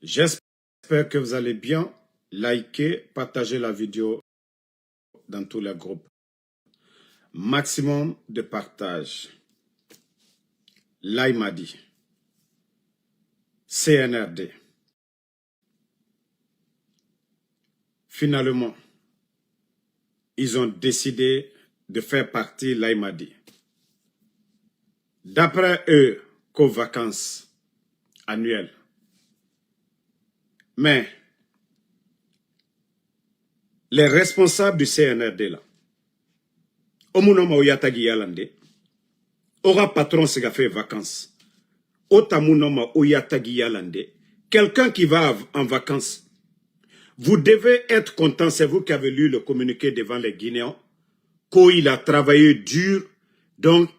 J'espère que vous allez bien. Likez, partagez la vidéo dans tous les groupes. Maximum de partage. L'Aïmadi. CNRD. Finalement, ils ont décidé de faire partie l'Aïmadi. D'après eux, qu'aux vacances annuelles. Mais les responsables du CNRD là, Omunoma Oyatagi Yalande, aura patron se fait vacances. Otamunoma Oyatagi Yalande, quelqu'un qui va en vacances, vous devez être content, c'est vous qui avez lu le communiqué devant les Guinéens, qu'il a travaillé dur, donc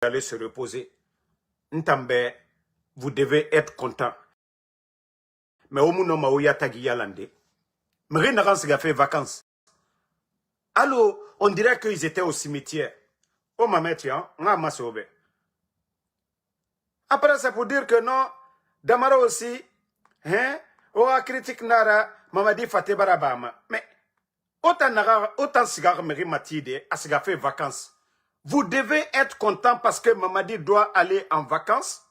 il allait se reposer. Ntambe, vous devez être content. Mais Omunoma Oyatagi Yalande, Mrinaran se fait vacances. Alors, on dirait qu'ils étaient au cimetière. Oh, ma mère, on a sauvé. Après, c'est pour dire que non, Damara aussi, hein, on a critique Nara, Mamadi Fateh Barabama. Mais, autant Sigar Meri Matide, a Sigar fait vacances. Vous devez être content parce que Mamadi doit aller en vacances.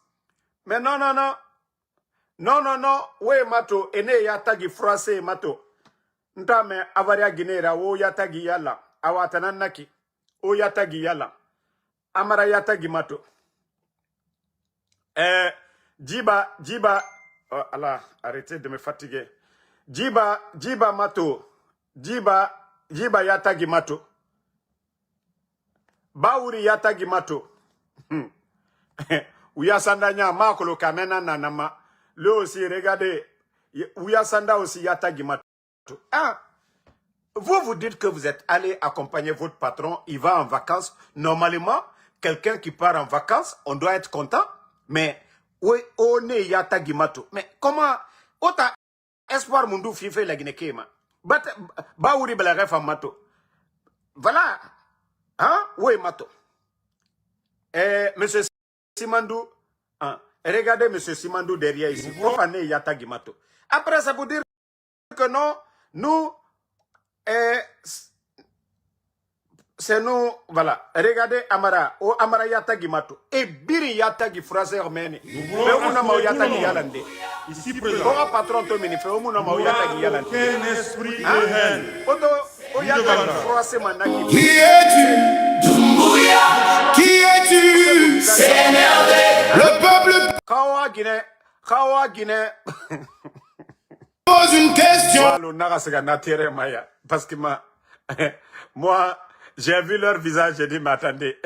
Mais non, non, non. Non, non, non. Oui, Mato, ene yatagi français, Mato. Ntame avaria Guinera, o yatagi yala. Awatananaki. O yatagi yala. Amara yatagi Mato. Djiba. Oh, Allah, arrêtez de me fatiguer. Djiba Mato. Djiba yatagi Mato. Baouri yatagi Mato. Uyasandanya makolo kamena nanama. Le aussi, regardez. Uyasanda aussi yatagi Mato. Ah, vous dites que vous êtes allé accompagner votre patron, il va en vacances. Normalement, quelqu'un qui part en vacances, on doit être content. Mais, oui, on est yatagi Mato. Mais comment, ota espoir mundu fife la Guinée-Kéma. Baouri belaref Mato. Voilà. Hein? Oui, Mato. Monsieur Simandou, hein? Regardez Monsieur Simandou derrière ici. Profané yatagi Mato. Après, ça vous dire que non, nous, c'est nous, voilà. Regardez Amara, o Amara yatagi Mato. Et Biri yatagi français arménien. Mais on a ma yatagi yalande. Ici présent. Comment patron to minifé, on a ma yatagi yalande. Aucun esprit de haine. O yatagi français manaki. Qui es-tu? Doumbouya. Qui es-tu? CNRD. Le peuple Kawa Guinée. pose une question. Parce que moi, j'ai vu leur visage, j'ai dit, mais attendez,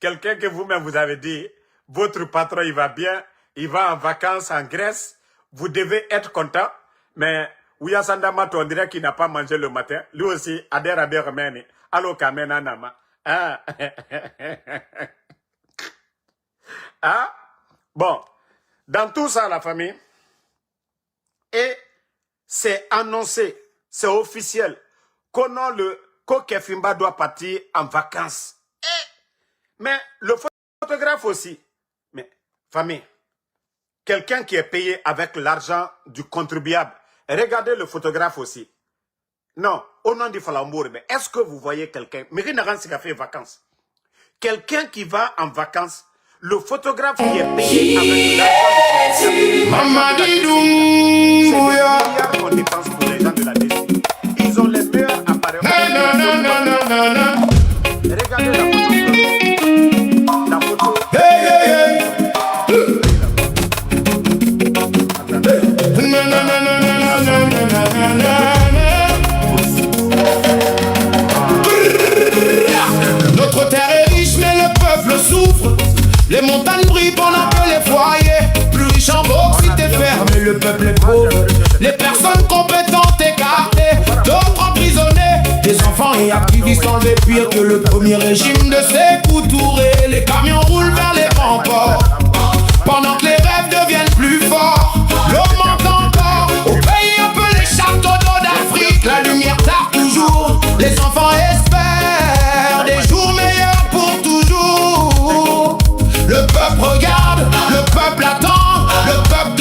quelqu'un que vous-même vous avez dit, votre patron, il va bien, il va en vacances en Grèce, vous devez être content, mais Ouyasanda Mato, on dirait qu'il n'a pas mangé le matin, lui aussi, Ader Aber Remeni, allo Kamena Nama. Ah. Ah. Bon, dans tout ça, la famille, et c'est annoncé, c'est officiel, Kokefimba doit partir en vacances. Mais le photographe aussi. Mais, famille, quelqu'un qui est payé avec l'argent du contribuable, regardez le photographe aussi. Non, au nom du Falambour, mais est-ce que vous voyez quelqu'un, Mérinaran qui a fait vacances, quelqu'un qui va en vacances, le photographe qui est payé avec l'argent du Mamadi Doumbouya. C'est des milliards qu'on dépense pour les gens de la DSI. Ils ont les meilleurs appareils. Regardez la photo. La photo. Notre terre est riche mais le peuple souffre. Les montagnes brillent pendant que les foyers plus riches en bauxite et fer. Mais le peuple est pauvre. Les personnes compétentes écartées, d'autres emprisonnés. Des enfants et activistes enlevés pire que le premier régime de Sékou Touré. Les camions roulent vers les grands ports pendant que les rêves deviennent plus forts. L'eau manque encore. Au pays un peu les châteaux d'eau d'Afrique. La lumière tarde toujours. Les enfants espèrent des jours meilleurs pour toujours. Le peuple regarde, le peuple attend, le peuple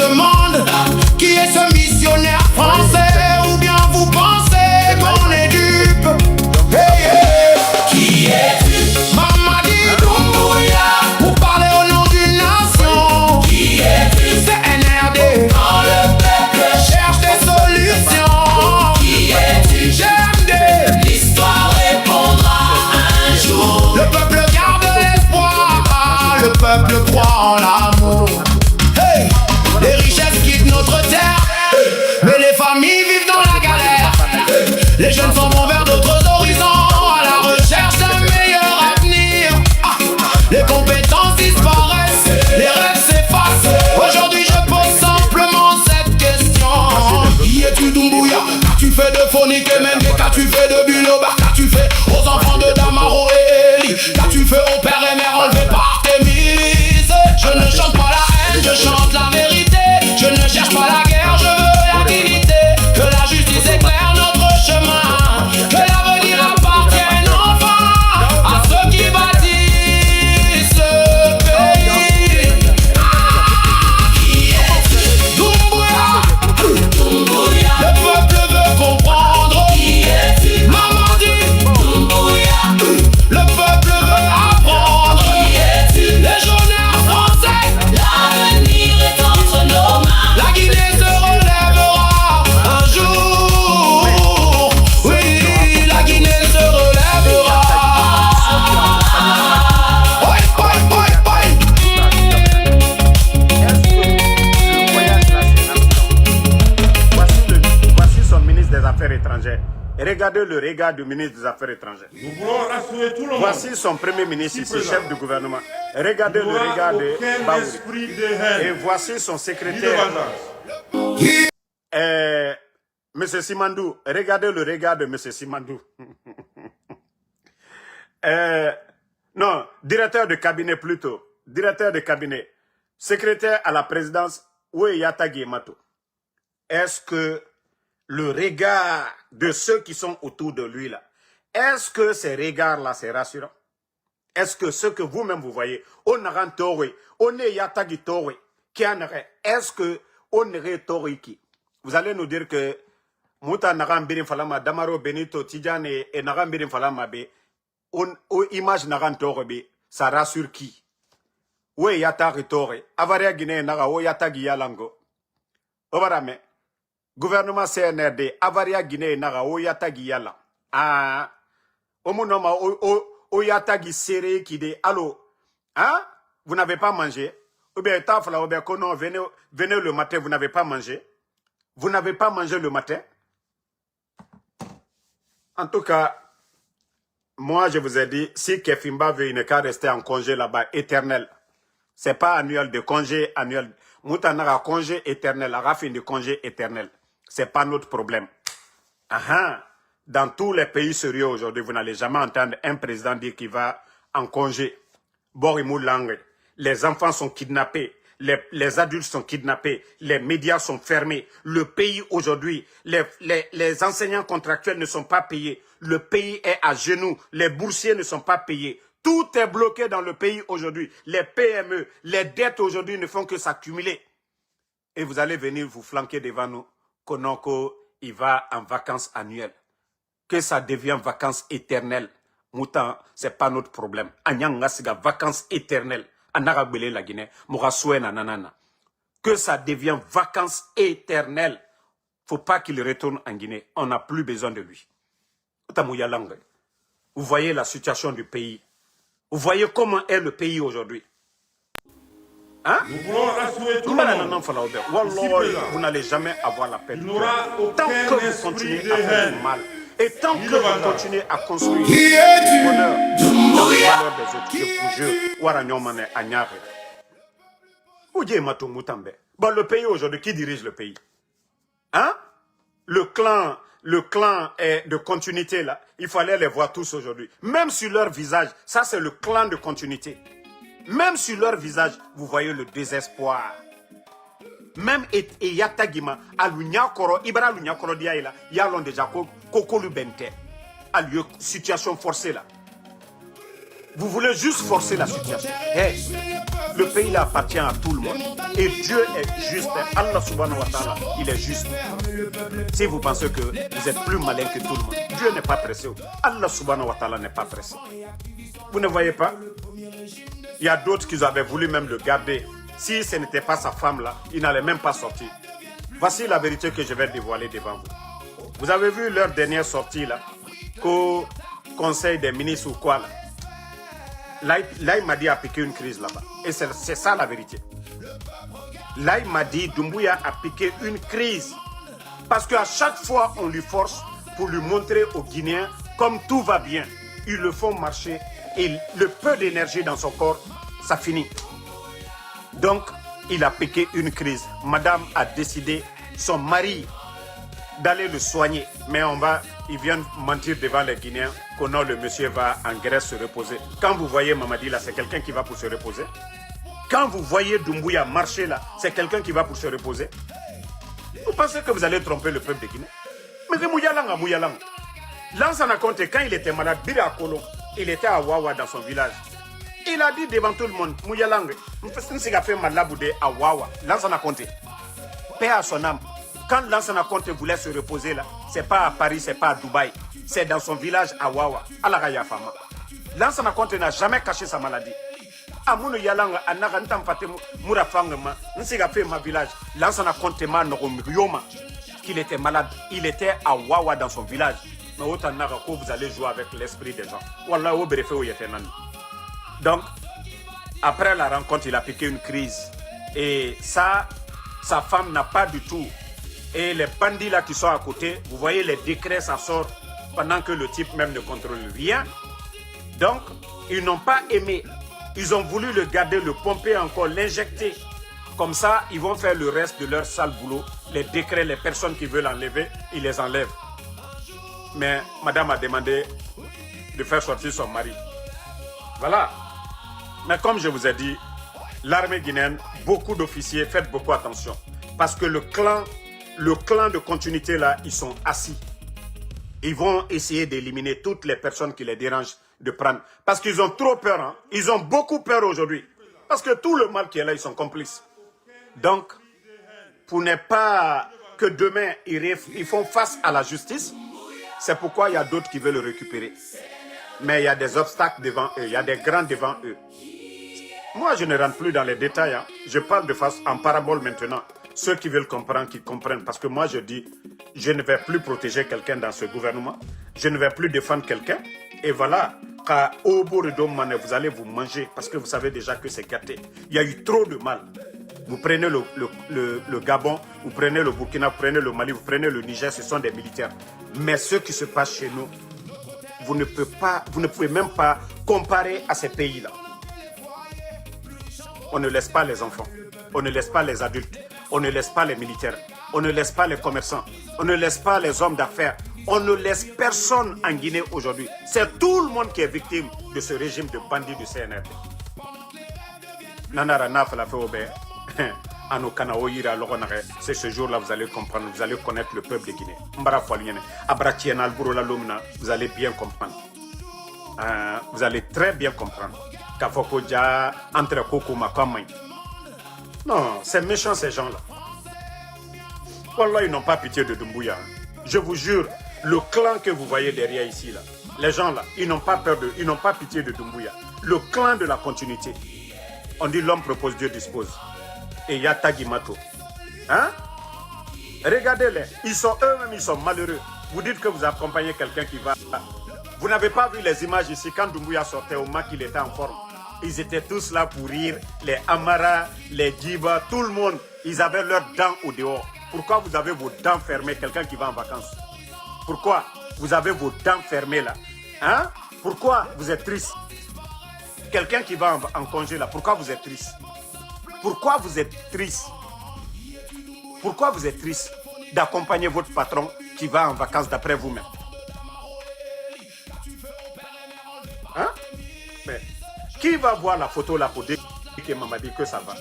Regardez le regard du ministre des Affaires étrangères. Nous voulons rassurer tout le monde. Voici son premier ministre ici, Président. chef du gouvernement. Regardez Il n'y le aura regard de aucun Baouri. esprit de Et haine, voici son ni de secrétaire. vengeance. Monsieur Simandou, regardez le regard de Monsieur Simandou. Non, directeur de cabinet plutôt. Directeur de cabinet. Secrétaire à la présidence, oui, Yatagi Mato. Est-ce que le regard de ceux qui sont autour de lui là, est-ce que ces regards-là, c'est rassurant? Est-ce que ce que vous-même vous voyez, on a un Toré, on est Yatagi Toré, qui en aurait, est-ce que on est Toré qui? Vous allez nous dire que Mouta Naram Birim Falama, Damaro Benito, Tidjane et Naram Birim Falama, on image Naram Toré, ça rassure qui? Oui, Yatagi Toré, Avaria Guinée, Nara, o Yatagi Yalango. Obarame, gouvernement CNRD, Avaria Guinée, Nara, o Yatagi Yalang. Ah, Omunoma, o Yatagi Sere qui dit, allô, hein? Vous n'avez pas mangé? Ou bien, Tafla, ou bien, non, venez le matin, vous n'avez pas mangé? Vous n'avez pas mangé le matin? En tout cas, moi, je vous ai dit, si Kefimba veut, il ne qu'à rester en congé là-bas, éternel. C'est pas annuel, de congé annuel. Moutanara, congé éternel, la rafine de congé éternel. C'est pas notre problème. Dans tous les pays sérieux aujourd'hui, vous n'allez jamais entendre un président dire qu'il va en congé. Borimou Langue. Les enfants sont kidnappés. Les adultes sont kidnappés. Les médias sont fermés. Le pays aujourd'hui, les enseignants contractuels ne sont pas payés. Le pays est à genoux. Les boursiers ne sont pas payés. Tout est bloqué dans le pays aujourd'hui. Les PME, les dettes aujourd'hui ne font que s'accumuler. Et vous allez venir vous flanquer devant nous. Konoko, il va en vacances annuelles. Que ça devienne vacances éternelles. Moutan, c'est pas notre problème. Anyanga siga vacances éternelles. Anarabele la Guinée. Mourassouen nanana. Que ça devienne vacances éternelles. Faut pas qu'il retourne en Guinée. On n'a plus besoin de lui. Vous voyez la situation du pays. Vous voyez comment est le pays aujourd'hui. Hein? Nous voulons rassurer tout le monde. Vous n'allez jamais avoir la paix. Il n'y aura Tant aucun que vous esprit continuez de à faire haine. du mal, et tant Ni que de vous vengeance. continuez à construire le bonheur dans le malheur des autres, je vous jure, Waranyomane Anyare. Oudje Matou Moutambe. Bon, le pays aujourd'hui, qui dirige le pays? Hein? Le clan est de continuité là, il fallait les voir tous aujourd'hui. Même sur leur visage, ça c'est le clan de continuité. Même sur leur visage, vous voyez le désespoir. Même Yatagima, Alunyakoro, Ibra Lunyakoro Diaïla, Yalon déjà Koko Lubente. À lieu, situation forcée là. Vous voulez juste forcer la situation. Hey, le pays là appartient à tout le monde. Et Dieu est juste. Allah subhanahu wa ta'ala, il est juste. Si vous pensez que vous êtes plus malin que tout le monde, Dieu n'est pas pressé. Allah subhanahu wa ta'ala n'est pas pressé. Vous ne voyez pas? Il y a d'autres qui avaient voulu même le garder. Si ce n'était pas sa femme là, il n'allait même pas sortir. Voici la vérité que je vais dévoiler devant vous. Vous avez vu leur dernière sortie là, qu'au Conseil des ministres ou quoi là. Là, il m'a dit a piqué une crise là-bas. Et c'est ça la vérité. Là, il m'a dit Doumbouya a piqué une crise. Parce qu'à chaque fois, on lui force pour lui montrer aux Guinéens comme tout va bien. Ils le font marcher et le peu d'énergie dans son corps, ça finit. Donc, il a piqué une crise. Madame a décidé, son mari, d'aller le soigner. Mais il vient mentir devant les Guinéens que non, le monsieur va en Grèce se reposer. Quand vous voyez Mamadi là, c'est quelqu'un qui va pour se reposer. Quand vous voyez Doumbouya marcher là, c'est quelqu'un qui va pour se reposer. Vous pensez que vous allez tromper le peuple de Guinée? Mais c'est Mouyalang. Lansana Conte, quand il était malade, Bira Kolo, il était à Wawa dans son village. Il a dit devant tout le monde, Mouyalang, je a fait malaboudé à Wawa. Lansana Conte, paix à son âme. Quand Lansana Conte voulait se reposer là, c'est pas à Paris, c'est pas à Dubaï, c'est dans son village à Wawa, à la Raya Fama. Lansana Conte n'a jamais caché sa maladie. Amounou Yalanga, Anarantam Fatem Mourafangma, Nsiga fait ma village, Lansana Conte ma Yoma, qu'il était malade. Il était à Wawa dans son village. Mais autant que vous allez jouer avec l'esprit des gens. Wallah, au bref, où il était. Donc, après la rencontre, il a piqué une crise. Et ça, sa femme n'a pas du tout. Et les bandits là qui sont à côté, vous voyez les décrets, ça sort. pendant que le type même ne contrôle rien. Donc, ils n'ont pas aimé. Ils ont voulu le garder, le pomper encore, l'injecter. Comme ça, ils vont faire le reste de leur sale boulot. Les décrets, les personnes qui veulent enlever, ils les enlèvent. Mais madame a demandé de faire sortir son mari. Voilà. Mais comme je vous ai dit, l'armée guinéenne, beaucoup d'officiers, faites beaucoup attention. Parce que le clan de continuité là, ils sont assis. Ils vont essayer d'éliminer toutes les personnes qui les dérangent de prendre. Parce qu'ils ont trop peur. Hein. Ils ont beaucoup peur aujourd'hui. Parce que tout le mal qui est là, ils sont complices. Donc, pour ne pas que demain, ils font face à la justice, c'est pourquoi il y a d'autres qui veulent le récupérer. Mais il y a des obstacles devant eux. Il y a des grands devant eux. Moi, je ne rentre plus dans les détails. Hein. Je parle de face en parabole maintenant. Ceux qui veulent comprendre, qui comprennent. Parce que moi, je dis, je ne vais plus protéger quelqu'un dans ce gouvernement. Je ne vais plus défendre quelqu'un. Et voilà, au bout de Domane, vous allez vous manger. Parce que vous savez déjà que c'est gâté. Il y a eu trop de mal. Vous prenez le Gabon, vous prenez le Burkina, vous prenez le Mali, vous prenez le Niger, ce sont des militaires. Mais ce qui se passe chez nous, vous ne pouvez même pas comparer à ces pays-là. On ne laisse pas les enfants, on ne laisse pas les adultes, on ne laisse pas les militaires, on ne laisse pas les commerçants, on ne laisse pas les hommes d'affaires, on ne laisse personne en Guinée aujourd'hui. C'est tout le monde qui est victime de ce régime de bandits du CNRD. Nanara Naf la fait au c'est ce jour-là, vous allez comprendre, vous allez connaître le peuple de Guinée. Vous allez bien comprendre. Vous allez très bien comprendre. Non, c'est méchant ces gens-là. Wallah, ils n'ont pas pitié de Doumbouya. Je vous jure, le clan que vous voyez derrière ici, là, les gens là, ils n'ont pas peur ils n'ont pas pitié de Doumbouya. Le clan de la continuité. On dit l'homme propose, Dieu dispose. Et il y a Tagimato. Hein? Regardez-les. Ils sont eux-mêmes, ils sont malheureux. Vous dites que vous accompagnez quelqu'un qui va... Vous n'avez pas vu les images ici quand Doumbouya sortait au Mac, il était en forme. Ils étaient tous là pour rire. Les Amara, les Djiba, tout le monde. Ils avaient leurs dents au dehors. Pourquoi vous avez vos dents fermées, quelqu'un qui va en vacances? Pourquoi vous avez vos dents fermées là? Hein? Pourquoi vous êtes triste? Quelqu'un qui va en congé là, pourquoi vous êtes triste? Pourquoi vous êtes triste? Pourquoi vous êtes triste d'accompagner votre patron qui va en vacances d'après vous-même? Hein? Mais qui va voir la photo là pour dire que maman dit que ça va?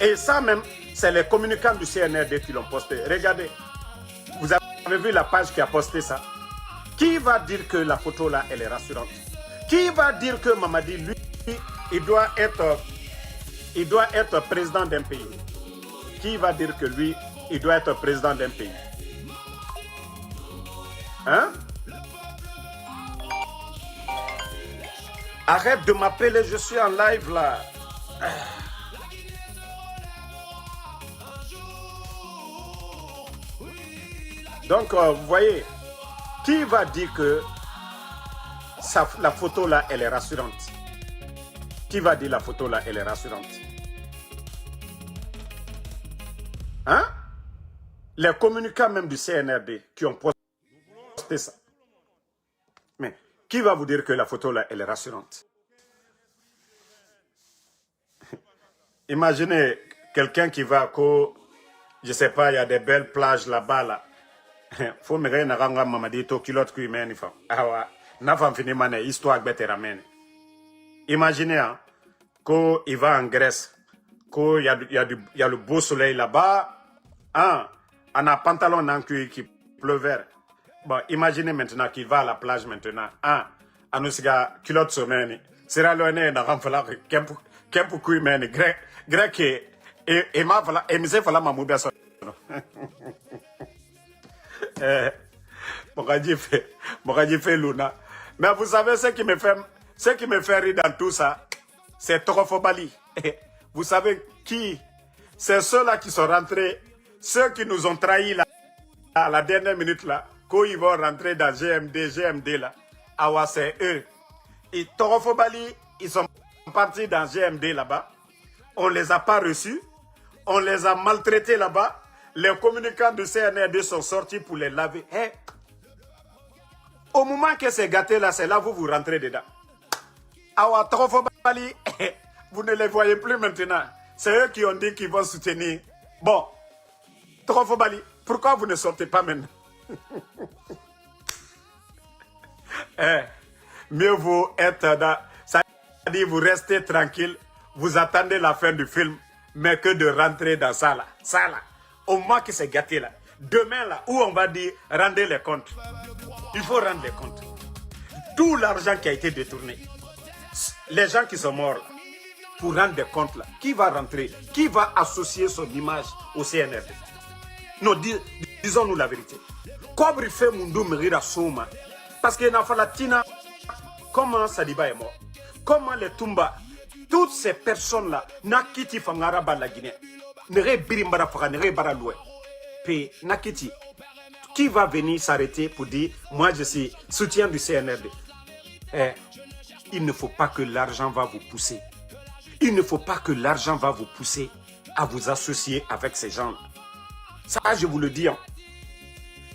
Et ça même, c'est les communicants du CNRD qui l'ont posté. Regardez, vous avez vu la page qui a posté ça? Qui va dire que la photo là, elle est rassurante? Qui va dire que Mamadi, lui, il doit être président d'un pays? Qui va dire que lui, il doit être président d'un pays? Hein? Arrête de m'appeler, je suis en live là. Donc, vous voyez, qui va dire que la photo là, elle est rassurante? Qui va dire la photo là, elle est rassurante? Hein? Les communicants même du CNRD qui ont posté ça. Mais qui va vous dire que la photo là, elle est rassurante? Imaginez quelqu'un qui va à je ne sais pas, il y a des belles plages là-bas là. Faut me dire que Mamadi to kilote qui mène fa. Ah n'a pas fini mané histoire bête ramène. Imaginez hein, qu'il va en Grèce, qu'il y a le beau soleil là-bas, hein, on a un pantalon en cuir qui pleuvait. Bon, imaginez maintenant qu'il va à la plage maintenant, hein, à nous kilote semaine. Sera loin dans ramfala kempu kui mène grec et ma voilà et mise fala mamoubia so. Mogadji fait Luna. Mais vous savez ce qui me fait rire dans tout ça, c'est Torofobali. Vous savez qui? C'est ceux-là qui sont rentrés, ceux qui nous ont trahis là, à la dernière minute là, quand ils vont rentrer dans GMD là. Ah ouais, c'est eux. Et Torofobali, ils sont partis dans GMD là-bas. On ne les a pas reçus. On les a maltraités là-bas. Les communicants du CNRD sont sortis pour les laver. Hey. Au moment que c'est gâté là, c'est là où vous rentrez dedans. Awa Trofo Bali, vous ne les voyez plus maintenant. C'est eux qui ont dit qu'ils vont soutenir. Bon, Trofo Bali, pourquoi vous ne sortez pas maintenant? Mieux vaut être dans... C'est-à-dire vous restez tranquille, vous attendez la fin du film, mais que de rentrer dans ça là. Ça là, au moment que c'est gâté là. Demain là, où on va dire, rendez les comptes. Il faut rendre les comptes. Tout l'argent qui a été détourné. Les gens qui sont morts là, pour rendre des comptes là, qui va rentrer? Qui va associer son image au CNRD? Non, disons-nous la vérité. Kobri fait Mundu Merira Souma. Parce que Nafalatina, comment Sadiba est mort? Comment les Tumba, toutes ces personnes-là, Nakiti Fangara la Guinée, Nere Birimbara Fara, Nere Baraloué, puis Nakiti, qui va venir s'arrêter pour dire, moi je suis soutien du CNRD? Il ne faut pas que l'argent va vous pousser. Il ne faut pas que l'argent va vous pousser à vous associer avec ces gens-là. Ça, je vous le dis. Hein.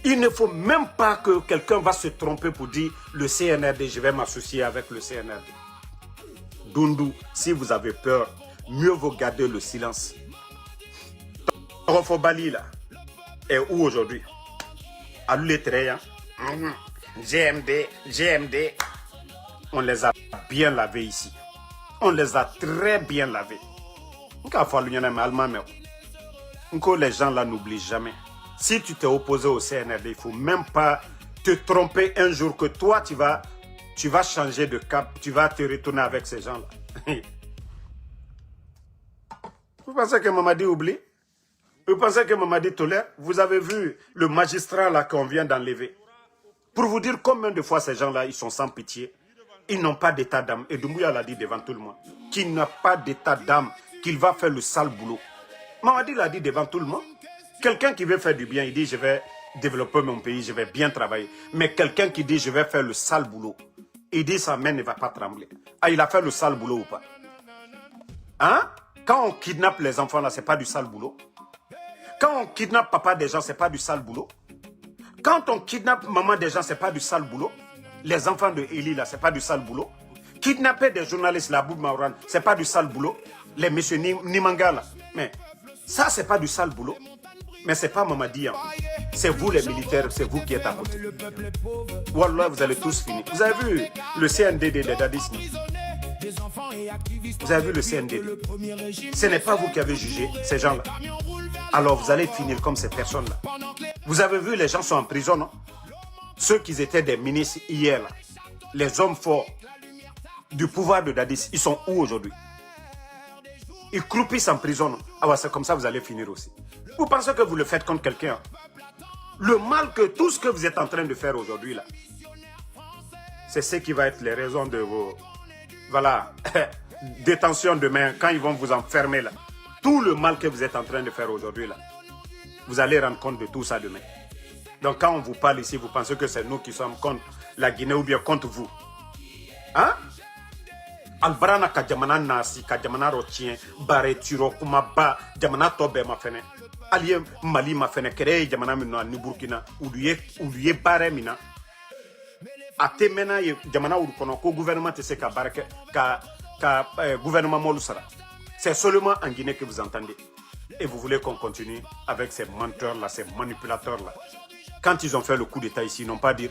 Il ne faut même pas que quelqu'un va se tromper pour dire le CNRD, je vais m'associer avec le CNRD. Dundu, si vous avez peur, mieux vaut garder le silence. Trofo Bali là est où aujourd'hui? À l'Utreya, GMD, on les a bien lavés ici. On les a très bien lavés. Les gens là n'oublient jamais. Si tu t'es opposé au CNRD, il ne faut même pas te tromper un jour que toi, tu vas changer de cap, tu vas te retourner avec ces gens-là. Vous pensez que Mamadi oublie? Vous pensez que Mamadi tolère? Vous avez vu le magistrat là qu'on vient d'enlever. Pour vous dire combien de fois ces gens-là, ils sont sans pitié. Ils n'ont pas d'état d'âme. Et Doumbouya l'a dit devant tout le monde. Qu'il n'a pas d'état d'âme, qu'il va faire le sale boulot. Mamadi l'a dit devant tout le monde. Quelqu'un qui veut faire du bien, il dit je vais développer mon pays, je vais bien travailler. Mais quelqu'un qui dit je vais faire le sale boulot, il dit sa main ne va pas trembler. Ah, il a fait le sale boulot ou pas? Hein? Quand on kidnappe les enfants là, c'est pas du sale boulot. Quand on kidnappe papa des gens, c'est pas du sale boulot. Quand on kidnappe maman des gens, c'est pas du sale boulot. Les enfants de Eli là, c'est pas du sale boulot. Kidnapper des journalistes là, Boub Maouran, c'est pas du sale boulot. Les messieurs Nimanga là, mais ça c'est pas du sale boulot. Mais c'est pas Mamadi, hein. C'est vous les militaires, c'est vous qui êtes à côté. Wallah, vous allez tous finir. Vous avez vu le CNDD des Dadis? Vous avez vu le CNDD? Ce n'est pas vous qui avez jugé ces gens-là. Alors vous allez finir comme ces personnes-là. Vous avez vu, les gens sont en prison, non? Ceux qui étaient des ministres hier, là, les hommes forts du pouvoir de Dadis, ils sont où aujourd'hui? Ils croupissent en prison, non? Ah ouais, c'est comme ça que vous allez finir aussi. Vous pensez que vous le faites contre quelqu'un? Le mal que tout ce que vous êtes en train de faire aujourd'hui, là, c'est ce qui va être les raisons de vos... Voilà, détention demain, quand ils vont vous enfermer, là. Tout le mal que vous êtes en train de faire aujourd'hui, là, vous allez rendre compte de tout ça demain. Donc quand on vous parle ici, vous pensez que c'est nous qui sommes contre la Guinée ou bien contre vous. Hein? Albarana ka jamana nasi, ka jamana rotien, bare tiro kuma ba, jamana tobe ma fene. Aliye Mali ma fene, kere jamana minna ni Burkina, uduye bare mina. Ate mena ye jamana urukono, ko gouvernement te se ka barke, gouvernement molusara. C'est seulement en Guinée que vous entendez. Et vous voulez qu'on continue avec ces menteurs-là, ces manipulateurs-là. Quand ils ont fait le coup d'État ici, ils n'ont pas dit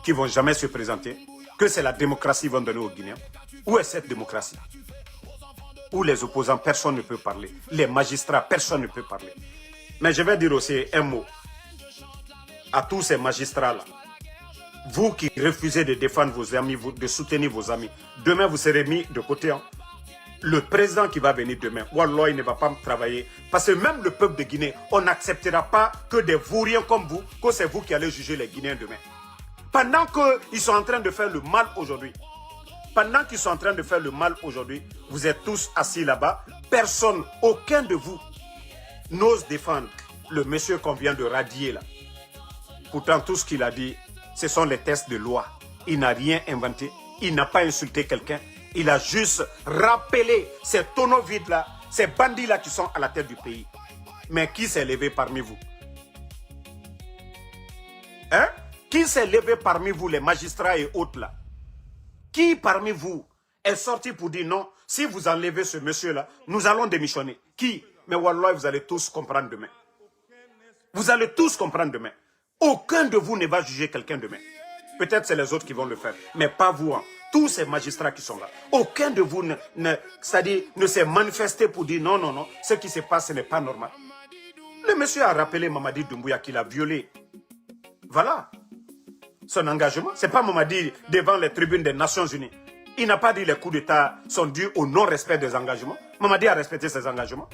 qu'ils ne vont jamais se présenter, que c'est la démocratie qu'ils vont donner aux Guinéens. Où est cette démocratie? Où les opposants, personne ne peut parler. Les magistrats, personne ne peut parler. Mais je vais dire aussi un mot à tous ces magistrats-là. Vous qui refusez de défendre vos amis, de soutenir vos amis, demain vous serez mis de côté. Hein. Le président qui va venir demain, Wallah, il ne va pas travailler. Parce que même le peuple de Guinée, on n'acceptera pas que des vauriens comme vous, que c'est vous qui allez juger les Guinéens demain. Pendant qu'ils sont en train de faire le mal aujourd'hui, vous êtes tous assis là-bas, personne, aucun de vous n'ose défendre le monsieur qu'on vient de radier là. Pourtant, tout ce qu'il a dit, ce sont les tests de loi. Il n'a rien inventé, il n'a pas insulté quelqu'un. Il a juste rappelé ces tonneaux vides-là, ces bandits-là qui sont à la tête du pays. Mais qui s'est levé parmi vous? Hein? Qui s'est levé parmi vous, les magistrats et autres là? Qui parmi vous est sorti pour dire non, si vous enlevez ce monsieur-là, nous allons démissionner? Qui? Mais Wallah, vous allez tous comprendre demain. Vous allez tous comprendre demain. Aucun de vous ne va juger quelqu'un demain. Peut-être c'est les autres qui vont le faire, mais pas vous. Hein. Tous ces magistrats qui sont là. Aucun de vous ne s'est manifesté pour dire non, non, non, ce qui se passe, ce n'est pas normal. Le monsieur a rappelé Mamadi Doumbouya qu'il a violé. Voilà. Son engagement. Ce n'est pas Mamadi devant les tribunes des Nations Unies. Il n'a pas dit les coups d'État sont dus au non-respect des engagements. Mamadi a respecté ses engagements.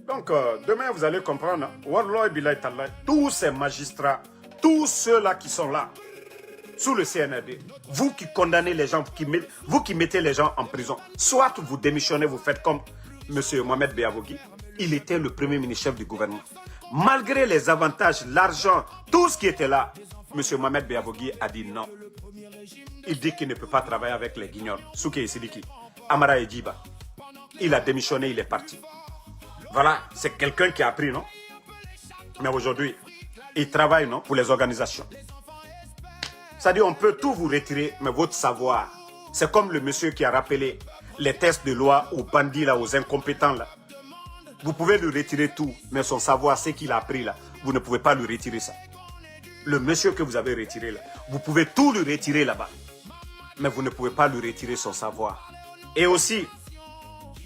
Donc, demain, vous allez comprendre, Wallah Bilay Tallah, tous ces magistrats, tous ceux-là qui sont là, sous le CNRD, vous qui condamnez les gens, vous qui mettez les gens en prison, soit vous démissionnez, vous faites comme M. Mohamed Beavogui, il était le premier ministre-chef du gouvernement. Malgré les avantages, l'argent, tout ce qui était là, M. Mohamed Beavogui a dit non. Il dit qu'il ne peut pas travailler avec les guignols. Souké Sidiki, Amara Edjiba. Il a démissionné, il est parti. Voilà, c'est quelqu'un qui a appris, non? Mais aujourd'hui, il travaille, non, pour les organisations. C'est-à-dire, on peut tout vous retirer, mais votre savoir, c'est comme le monsieur qui a rappelé les tests de loi aux bandits, là, aux incompétents, là. Vous pouvez lui retirer tout, mais son savoir, ce qu'il a appris, là, vous ne pouvez pas lui retirer ça. Le monsieur que vous avez retiré, là, vous pouvez tout lui retirer là-bas, mais vous ne pouvez pas lui retirer son savoir. Et aussi,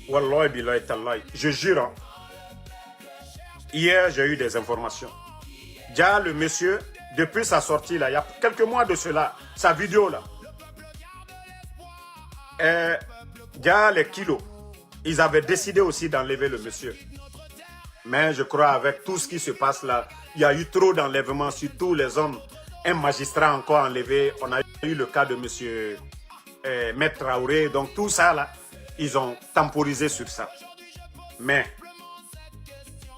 Wallah billahi tallahi, je jure, hein, hier, j'ai eu des informations. Déjà, le monsieur, depuis sa sortie, là, il y a quelques mois de cela, sa vidéo, là, déjà, les kilos, ils avaient décidé aussi d'enlever le monsieur. Mais je crois, avec tout ce qui se passe là, il y a eu trop d'enlèvements, surtout les hommes. Un magistrat encore enlevé. On a eu le cas de monsieur Maître Traoré. Donc, tout ça, là, ils ont temporisé sur ça. Mais,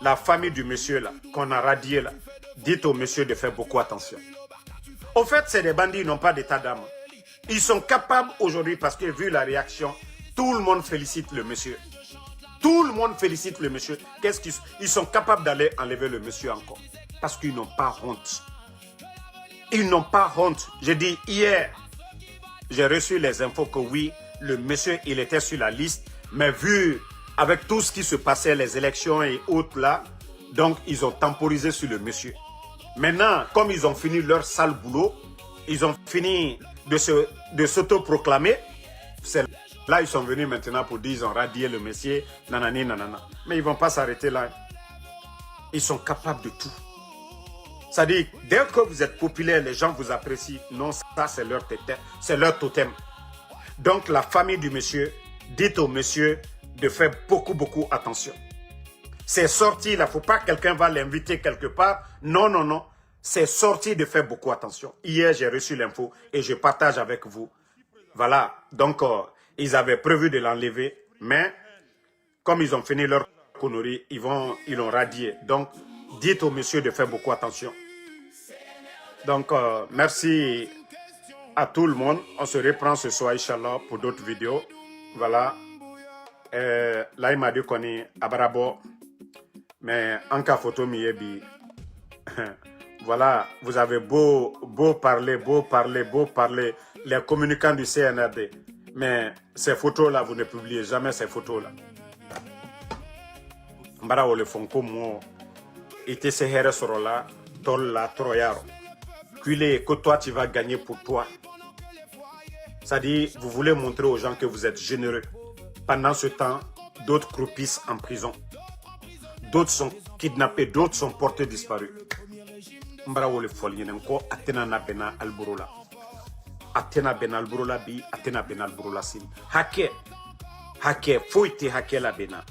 la famille du monsieur là, qu'on a radié là, dites au monsieur de faire beaucoup attention. Au fait, c'est des bandits, ils n'ont pas d'état d'âme. Ils sont capables aujourd'hui, parce que vu la réaction, tout le monde félicite le monsieur. Tout le monde félicite le monsieur. Qu'est-ce qu'ils sont capables d'aller enlever le monsieur encore? Parce qu'ils n'ont pas honte. Ils n'ont pas honte. J'ai dit hier, j'ai reçu les infos que oui, le monsieur, il était sur la liste, mais vu avec tout ce qui se passait, les élections et autres là, donc ils ont temporisé sur le monsieur. Maintenant, comme ils ont fini leur sale boulot, ils ont fini de s'autoproclamer, c'est là ils sont venus maintenant pour dire ils ont radié le monsieur, nanani, nanana. Mais ils ne vont pas s'arrêter là. Ils sont capables de tout. C'est-à-dire, dès que vous êtes populaire, les gens vous apprécient. Non, ça c'est leur totem. Donc la famille du monsieur, dites au monsieur de faire beaucoup attention. C'est sorti, il ne faut pas que quelqu'un va l'inviter quelque part. Non, non, non. C'est sorti de faire beaucoup attention. Hier, j'ai reçu l'info et je partage avec vous. Voilà. Donc, ils avaient prévu de l'enlever, mais comme ils ont fini leur connerie, ils l'ont radié. Donc, dites au monsieur de faire beaucoup attention. Donc, merci à tout le monde. On se reprend ce soir, Inch'Allah, pour d'autres vidéos. Voilà. Là, il m'a dit qu'on est à Barabo. Mais en cas photo, Miebi. Voilà, vous avez beau parler, les communicants du CNRD. Mais ces photos-là, vous ne publiez jamais ces photos-là. Mbara le font comme moi. Et te sehere sorola, tol la troyaro. Cuilé, que toi tu vas gagner pour toi. C'est-à-dire, vous voulez montrer aux gens que vous êtes généreux. Pendant ce temps, d'autres croupissent en prison. D'autres sont kidnappés, d'autres sont portés disparus. Mbara le folien ko atena na bena alburola. Atena bena alburola bi, atena bena alburola sim. Hake foite hake la bena.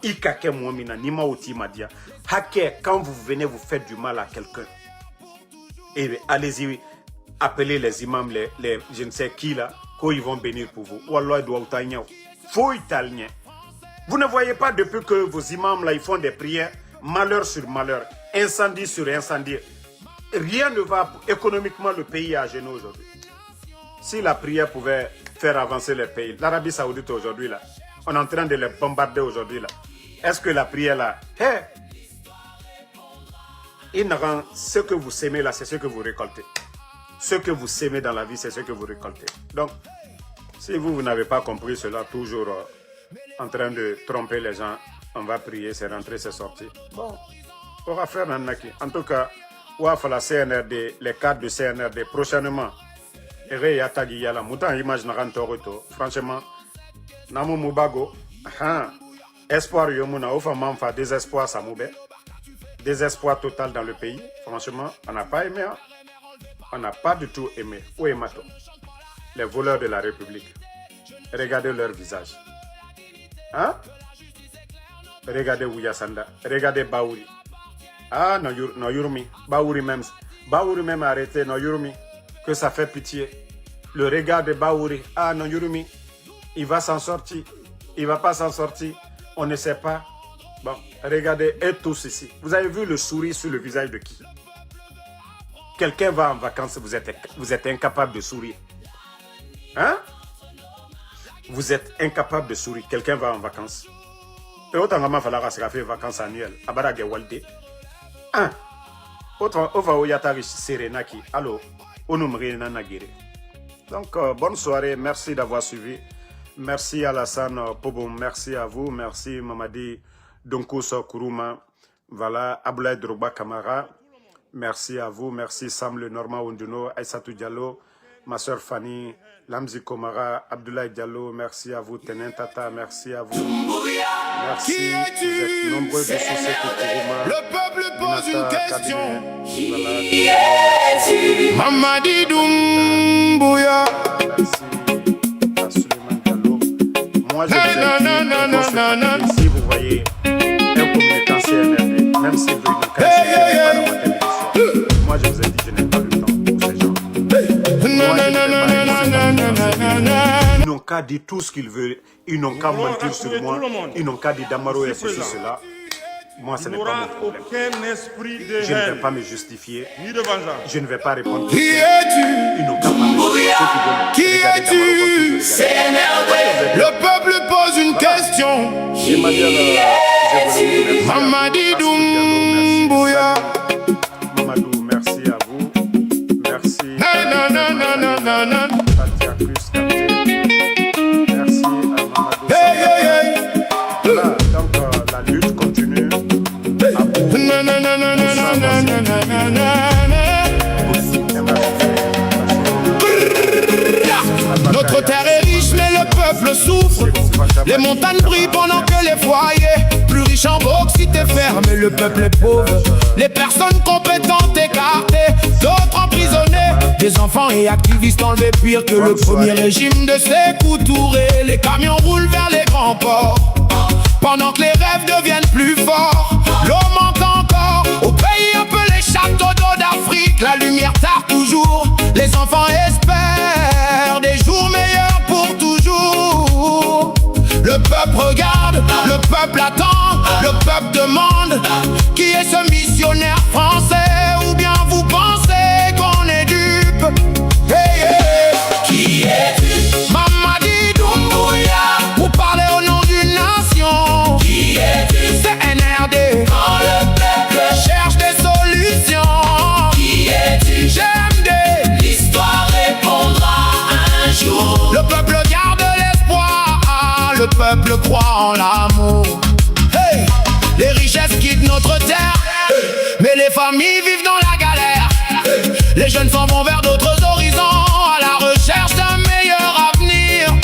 Ikake muamina nima oti madia. Hake, quand vous venez vous faites du mal à quelqu'un. Et allez-y, appelez les imams, les je ne sais qui là, qu'ils vont bénir pour vous. Wallah doit outanya. Faut italien. Vous ne voyez pas depuis que vos imams là, ils font des prières, malheur sur malheur, incendie sur incendie. Rien ne va économiquement, le pays à genoux aujourd'hui. Si la prière pouvait faire avancer les pays, l'Arabie Saoudite aujourd'hui là, on est en train de les bombarder aujourd'hui là. Est-ce que la prière là, ce que vous sémez là, c'est ce que vous récoltez. Ce que vous sémez dans la vie, c'est ce que vous récoltez. Donc, si vous n'avez pas compris cela, toujours en train de tromper les gens, on va prier, c'est rentré, c'est sorti. Bon, on va faire un naki. En tout cas, la CNRD, les cadres de CNRD, prochainement, franchement, Namu Mubago, espoir yomuna, ofa désespoir samoube, désespoir total dans le pays. Franchement, on n'a pas aimé. On n'a pas du tout aimé. Ouemato, les voleurs de la République. Regardez leur visage. Hein? Regardez Ouyasanda. Regardez Baouri. Ah, no Yurumi. Baouri même a arrêté. No Yurumi. Que ça fait pitié. Le regard de Baouri. Ah, no Yurumi. Il va s'en sortir. Il ne va pas s'en sortir. On ne sait pas. Bon, regardez, et tous ici. Vous avez vu le sourire sur le visage de qui? Quelqu'un va en vacances, vous êtes incapable de sourire. Hein? Vous êtes incapable de sourire. Quelqu'un va en vacances. Et autant que falloir se faire vacances annuelles. Abarage Walde. Hein? Autant on va au Yatari Serenaki. Allô? Onumri Nanagiri. Donc, bonne soirée. Merci d'avoir suivi. Merci Alassane Poboum. Merci à vous. Merci Mamadi Donkouso Kourouma. Voilà. Aboulaye Drogba Kamara. Merci à vous, merci Sam Le Normand Onduno, Aïssatou Diallo, ma soeur Fanny, Lamzi Komara, Abdoulaye Diallo, merci à vous, Tenin Tata, merci à vous. Merci, vous êtes nombreux de soucis Kourouma. Le peuple pose une question. Voilà. Mamadi Doumbouya. Merci à Suleiman Diallo. Moi, je vous ai dit, si vous voyez un communicant CNRD, même s'il veut une occasion, moi, je vous ai dit, je n'ai pas le temps pour ces gens. Ils n'ont qu'à dire tout ce qu'ils veulent. Ils n'ont qu'à mentir sur moi. Ils n'ont qu'à dire Damaro et ceci, cela. Moi, ce n'est pas mon problème. Je ne vais pas me justifier. Je ne vais pas répondre. Qui es-tu? Ils n'ont qu'à parler. Qui es-tu? Le peuple pose une question. Mamadi Doumbouya. Mamadou, merci à vous. Merci. Merci à Mamadou. Voilà, donc la lutte continue. Notre terre est riche, mais le peuple souffre. Les montagnes brillent pendant que les foyers, plus riches en bauxite et fer, mais le peuple est pauvre. Les personnes compétentes écartées, d'autres emprisonnés, des enfants et activistes enlevés pire que le premier régime de Sékou Touré. Les camions roulent vers les grands ports, pendant que les rêves deviennent plus forts. L'eau manque encore, au pays appelé château d'eau d'Afrique. La lumière tarde toujours, les enfants espèrent des jours meilleurs pour toujours. Le peuple regarde, le peuple attend, le peuple demande qui est ce missionnaire français, ou bien vous pensez qu'on est dupe? Hey, hey. Qui es-tu? Mamadi Doumbouya. Vous parlez au nom d'une nation. Qui es-tu? CNRD. Quand le peuple cherche des solutions. Qui es-tu? GMD. L'histoire répondra un jour. Le peuple garde l'espoir, le peuple croit en l'amour. Hey. Les richesses quittent notre terre, mais les familles vivent dans la galère. Les jeunes s'en vont vers d'autres horizons, à la recherche d'un meilleur avenir.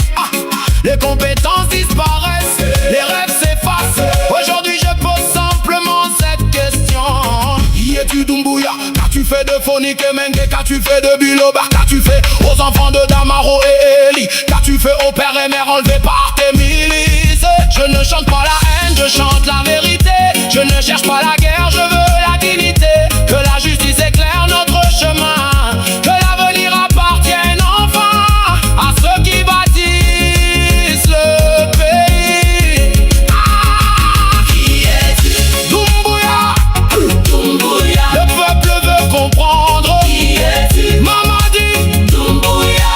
Les compétences disparaissent, les rêves s'effacent. Aujourd'hui je pose simplement cette question. Qui es-tu Doumbouya? Qu'as-tu fait de Phonique et Mengue? Qu'as-tu fait de Biloba? Qu'as-tu fait aux enfants de Damaro et Eli? Qu'as-tu fait aux pères et mères enlevés par tes milices? Je ne chante pas la haine, je chante la vérité. Je ne cherche pas la guerre, je veux la dignité. Que la justice éclaire notre chemin, que l'avenir appartienne enfin à ceux qui bâtissent le pays. Qui est-tu? Doumbouya. Doumbouya. Le peuple veut comprendre. Qui es-tu? Mamadi Doumbouya.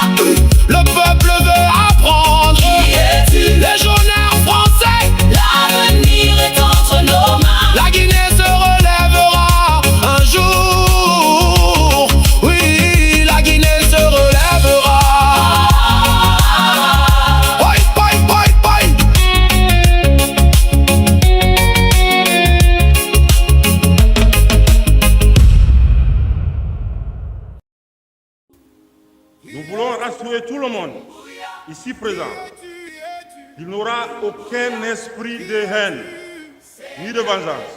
Le peuple veut apprendre. Qui es-tu? Légionnaire français. L'avenir est entre nos mains. La Guinée ici présent, il n'aura aucun esprit de haine ni de vengeance.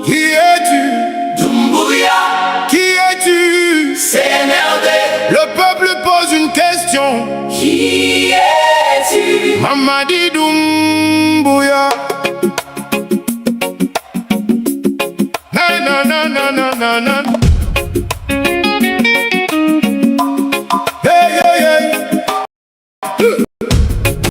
Qui es-tu? Doumbouya. Qui es-tu? CNRD. Le peuple pose une question. Qui es-tu? Mamadi Doumbouya. Na na na na na na na.